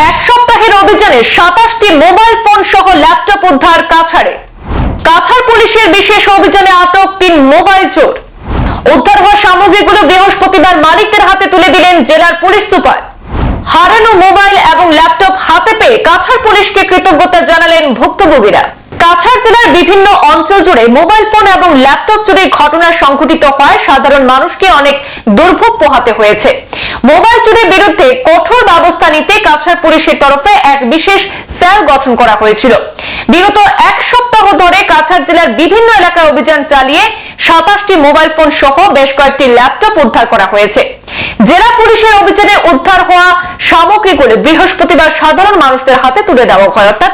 এক সপ্তাহের অভিযানে 27টি মোবাইল ফোন সহ ল্যাপটপ উদ্ধার কাছাড়ে। কাছাড় পুলিশের বিশেষ অভিযানে আটক 3 মোবাইল চোর। উদ্ধার হওয়া সামগ্রীগুলো বৃহস্পতিবার মালিকদের হাতে তুলে দিলেন জেলার পুলিশ সুপার। হারানো মোবাইল এবং ল্যাপটপ হাতে পেয়ে কাছাড় পুলিশকে কৃতজ্ঞতা জানালেন ভুক্তভোগীরা। কাছাড় জেলার বিভিন্ন অঞ্চল জুড়ে মোবাইল ফোন এবং ল্যাপটপ চুরির ঘটনা সংঘটিত হয়, সাধারণ মানুষকে অনেক দুর্ভোগ পোহাতে হয়েছে। মোবাইল চুরির বিরুদ্ধে কঠোর ব্যবস্থা নিতে কাছাড় পুলিশের তরফে এক বিশেষ সেল গঠন করা হয়েছিল। বিগত এক সপ্তাহ ধরে কাছাড় জেলার বিভিন্ন এলাকায় অভিযান চালিয়ে 27টি মোবাইল ফোন সহ বেশ কয়েকটি ল্যাপটপ উদ্ধার করা হয়েছে। জেলা পুলিশের অভিযানে উদ্ধার হওয়া সামগ্রীগুলো বৃহস্পতিবার সাধারণ মানুষদের হাতে তুলে দেওয়া হয়, অর্থাৎ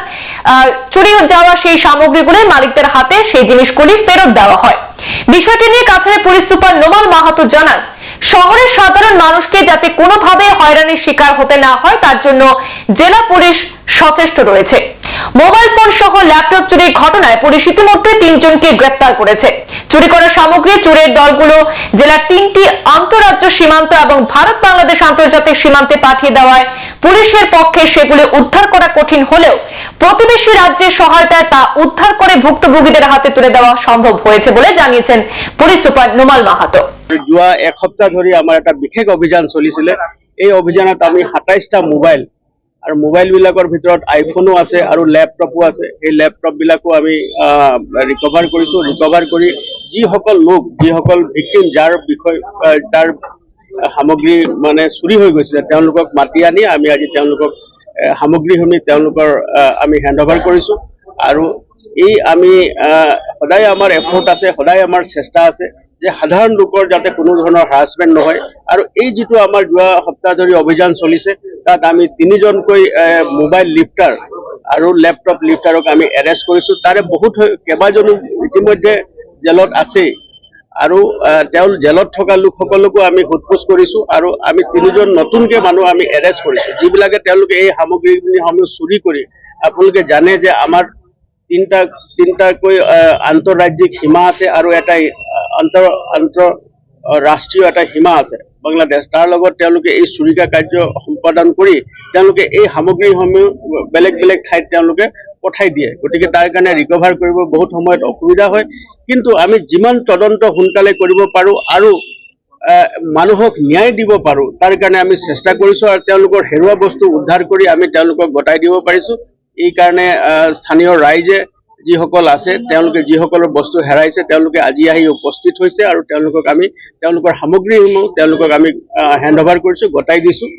চুরি যাওয়া সেই সামগ্রীগুলো মালিকদের হাতে সেই জিনিসগুলি ফেরত দেওয়া হয়। বিষয়টি নিয়ে কাছাড়ের পুলিশ সুপার নোমাল মাহাতো জানান, শহরের সাধারণ মানুষকে যাতে কোনোভাবে হয়রানির শিকার হতে না হয় তার জন্য জেলা পুলিশ সচেষ্ট রয়েছে। মোবাইল ফোন সহ ল্যাপটপ চুরির ঘটনায় পুলিশ ইতিমধ্যে 3 জনকে গ্রেপ্তার করেছে। চুরি করা সামগ্রী চোরের দলগুলো জেলার 3টি আন্তঃরাজ্য সীমান্ত এবং ভারত বাংলাদেশ আন্তর্জাতিক সীমান্তে পাঠিয়ে দেওয়ায় পুলিশের পক্ষে সেগুলো উদ্ধার করা কঠিন হলেও প্রতিবেশী রাজ্যের সহায়তায় তা উদ্ধার করে ভুক্তভোগীদের হাতে তুলে দেওয়া সম্ভব হয়েছে বলে জানিয়েছেন পুলিশ সুপার নোমাল মাহাতো। যোৱা এক সপ্তাহ ধৰি আমাৰ এটা বিশেষ অভিযান চলিছিলে। এই অভিযানত আমি 27টা মোবাইল আৰু মোবাইল বিলাকৰ ভিতৰত আইফোনো আছে আৰু ল্যাপটপো আছে। এই ল্যাপটপ বিলাকো আমি ৰিকভাৰ কৰিছো। ৰিকভাৰ কৰি যিসকল লোক, যিসকল ভিকটিম, যাৰ বিষয় তাৰ সামগ্ৰী মানে চুৰি হৈ গৈছিলে তেওঁলোকক মাতি আনি আমি আজি তেওঁলোকক সামগ্ৰীখিনি তেওঁলোকৰ আমি হেণ্ডঅভাৰ কৰিছো। আৰু এই আমি সদায় আমাৰ এফৰ্ট আছে, সদায় আমাৰ চেষ্টা আছে যে সাধাৰণ লোকৰ যাতে কোনো ধৰণৰ হাৰাসমেণ্ট নহয়। আৰু এই যিটো আমাৰ যোৱা সপ্তাহ ধৰি অভিযান চলিছে তাত আমি 3জনকৈ মোবাইল লিফটাৰ আৰু ল্যাপটপ লিফটাৰক আমি এৰেষ্ট কৰিছো। তাৰে বহুত কেইবাজনো ইতিমধ্যে জেলত আছে আৰু তেওঁ জেলত থকা লোকসকলকো আমি সোধপোছ কৰিছো আৰু আমি 3জন নতুনকৈ মানুহ আমি এৰেষ্ট কৰিছো, যিবিলাকে তেওঁলোকে এই সামগ্ৰীসমূহ চুৰি কৰি, আপোনালোকে জানে যে আমাৰ তিনিটাকৈ আন্তঃৰাজ্যিক সীমা আছে আৰু এটা আন্তঃৰাষ্ট্ৰীয় এটা সীমা আছে বাংলাদেশ। তাৰ লগত তেওঁলোকে এই চুৰিকা কাৰ্য সম্পাদন কৰি তেওঁলোকে এই সামগ্ৰীসমূহ বেলেগ বেলেগ ঠাইত তেওঁলোকে পঠাই দিয়ে। গতিকে তাৰ কাৰণে ৰিকভাৰ কৰিব বহুত সময়ত অসুবিধা হয়, কিন্তু আমি যিমান তদন্ত সোনকালে কৰিব পাৰোঁ আৰু মানুহক ন্যায় দিব পাৰোঁ তাৰ কাৰণে আমি চেষ্টা কৰিছোঁ আৰু তেওঁলোকৰ হেৰুৱা বস্তু উদ্ধাৰ কৰি আমি তেওঁলোকক গতাই দিব পাৰিছোঁ। এই কাৰণে স্থানীয় ৰাইজে যিসকল আছে তেওঁলোকে যিসকলৰ বস্তু হেৰাইছে তেওঁলোকে আজি আহি উপস্থিত হৈছে আৰু তেওঁলোকক আমি তেওঁলোকৰ সামগ্ৰীসমূহ তেওঁলোকক আমি হেণ্ডঅভাৰ কৰিছোঁ, গতাই দিছোঁ।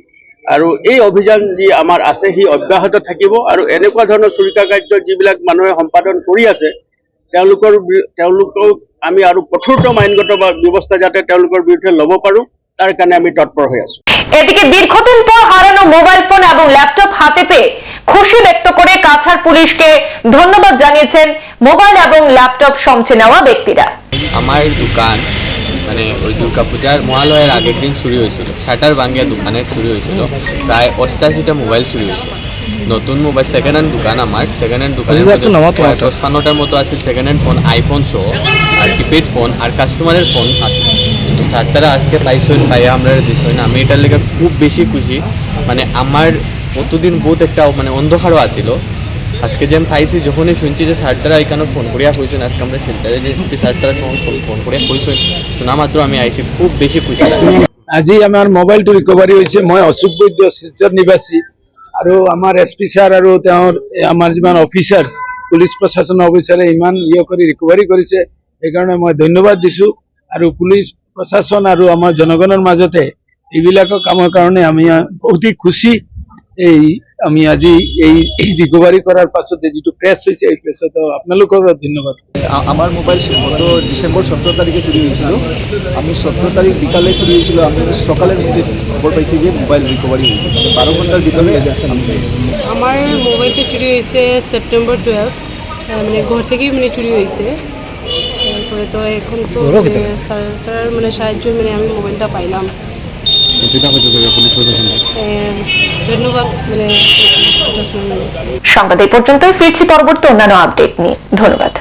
আৰু এই অভিযান যি আমাৰ আছে সি অব্যাহত থাকিব আৰু এনেকুৱা ধৰণৰ চুৰিকা কাৰ্য যিবিলাক মানুহে সম্পাদন কৰি আছে তেওঁলোকক আমি আৰু কঠোৰতম আইনগত ব্যৱস্থা যাতে তেওঁলোকৰ বিৰুদ্ধে ল'ব পাৰোঁ তাৰ কাৰণে আমি তৎপৰ হৈ আছোঁ। এদিকে দীর্ঘদিন পর হারানো মোবাইল ফোন এবং ল্যাপটপ হাতে পেয়ে খুশি ব্যক্ত করে কাছাড় পুলিশকে ধন্যবাদ জানিয়েছেন মোবাইল এবং ল্যাপটপ সমঝে নেওয়া ব্যক্তিরা। আমার দোকান মানে ওই দুর্গা পূজার মহালয়ের আগের দিন চুরি হয়েছিল, শাটার ভাঙিয়া দোকানের চুরি হয়েছিল। প্রায় 88টা মোবাইল চুরি হয়েছে। নতুন মোবাইল সেকেন্ড হ্যান্ড দোকান, আমার সেকেন্ড হ্যান্ড দোকানের 55টার মতো আছে সেকেন্ড হ্যান্ড ফোন, আইফোন সহ আর কিপ্যাড ফোন আর কাস্টমারের ফোন আছে। স্যারটারা আজকে পাইছেন, পাইয়া আমরা দিচ্ছেন। আমি এটার লেগে খুব বেশি খুশি। মানে আমার কতদিন বহুত একটা মানে অন্ধকারও আছিল, আজকে যে আমি পাইছি যখনই শুনছি যে স্যারটারা এখানে ফোন করিয়া কইছেন, আজকে আমরা সেন্টারে যে স্যারটারা ফোন করিয়া কইছেন, শোনা মাত্র আমি আইছি, খুব বেশি খুশি লাগে। আজি আমার মোবাইলটো রিকভারি হয়েছে। মই অশোক বৈদ্য শিলচর নিবাসী আৰু আমাৰ এসপি ছাৰ আৰু তেওঁৰ আমাৰ যিমান অফিচাৰ পুলিচ প্ৰশাসনৰ অফিচাৰে ইমান কৰি ৰিকভাৰি কৰিছে, সেইকাৰণে মই ধন্যবাদ দিছোঁ। আৰু পুলিচ প্ৰশাসন আৰু আমাৰ জনগণৰ মাজতে এইবিলাক কামৰ কাৰণে আমি অতি খুশি। আমি আজি এই রিকভারি করার পাছতে যেটো প্রেস হয়েছে এই প্রেসত আপনাদের ধন্যবাদ। আমার মোবাইল গত ডিসেম্বর 17 তারিখে চুরি হয়েছিল। আমি 17 তারিখ বিকালে চুরি হয়েছিল, আমি সকালের মধ্যে খবর পাইছি যে মোবাইল রিকভারি হয়েছে। 12 ঘন্টার ভিতরে আমার মোবাইলটা চুরি হয়েছে সেপ্টেম্বর 12, মানে ঘর থেকেই মানে চুরি হয়েছে। তারপরে তো এখন তো তার মানে সাহায্য মানে আমি মোবাইলটা পাইলাম। ধন্যবাদ। সংবাদ এই পর্যন্তই, ফিরছি পরবর্তী অন্যান্য আপডেট নিয়ে। ধন্যবাদ।